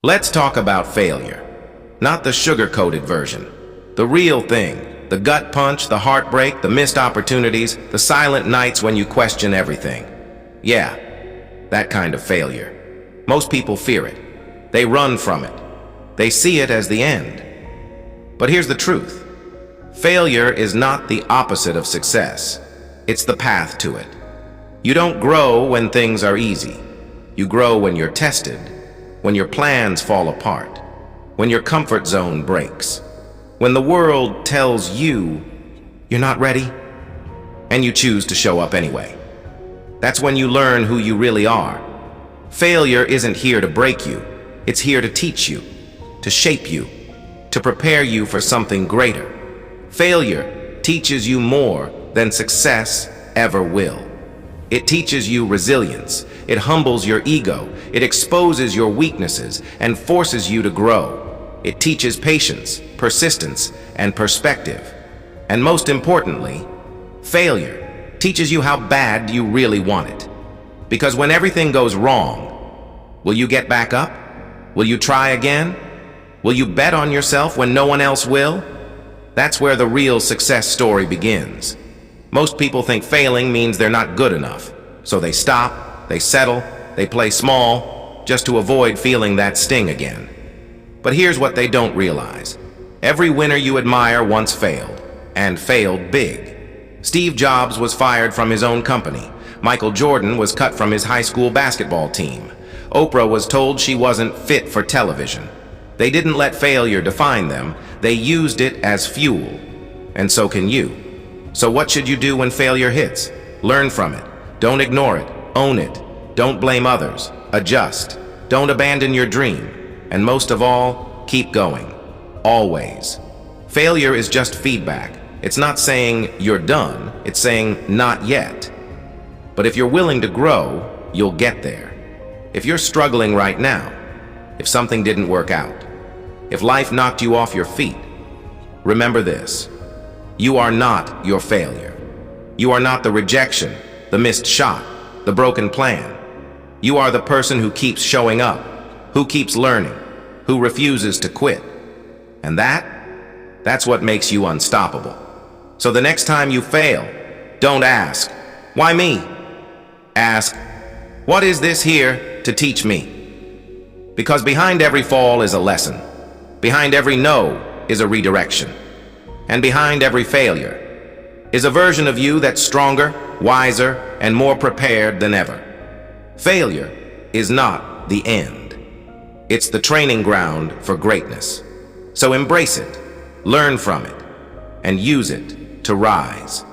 Let's talk about failure. Not the sugar-coated version. The real thing. The gut punch, the heartbreak, the missed opportunities, the silent nights when you question everything. Yeah, that kind of failure. Most people fear it. They run from it. They see it as the end. But here's the truth. Failure is not the opposite of success. It's the path to it. You don't grow when things are easy. You grow when you're tested, when your plans fall apart, when your comfort zone breaks, when the world tells you you're not ready, and you choose to show up anyway. That's when you learn who you really are. Failure isn't here to break you. It's here to teach you, to shape you, to prepare you for something greater. Failure teaches you more than success ever will. It teaches you resilience. It humbles your ego. It exposes your weaknesses and forces you to grow. It teaches patience, persistence, and perspective. And most importantly, failure teaches you how bad you really want it. Because when everything goes wrong, will you get back up? Will you try again? Will you bet on yourself when no one else will? That's where the real success story begins. Most people think failing means they're not good enough. So they stop, they settle, they play small, just to avoid feeling that sting again. But here's what they don't realize. Every winner you admire once failed, and failed big. Steve Jobs was fired from his own company. Michael Jordan was cut from his high school basketball team. Oprah was told she wasn't fit for television. They didn't let failure define them. They used it as fuel. And so can you. So what should you do when failure hits? Learn from it. Don't ignore it. Own it. Don't blame others. Adjust. Don't abandon your dream. And most of all, keep going. Always. Failure is just feedback. It's not saying you're done. It's saying not yet. But if you're willing to grow, you'll get there. If you're struggling right now, if something didn't work out, if life knocked you off your feet, remember this. You are not your failure. You are not the rejection, the missed shot, the broken plan. You are the person who keeps showing up, who keeps learning, who refuses to quit. And that's what makes you unstoppable. So the next time you fail, don't ask, why me? Ask, what is this here to teach me? Because behind every fall is a lesson. Behind every no is a redirection. And behind every failure is a version of you that's stronger, wiser, and more prepared than ever. Failure is not the end. It's the training ground for greatness. So embrace it, learn from it, and use it to rise.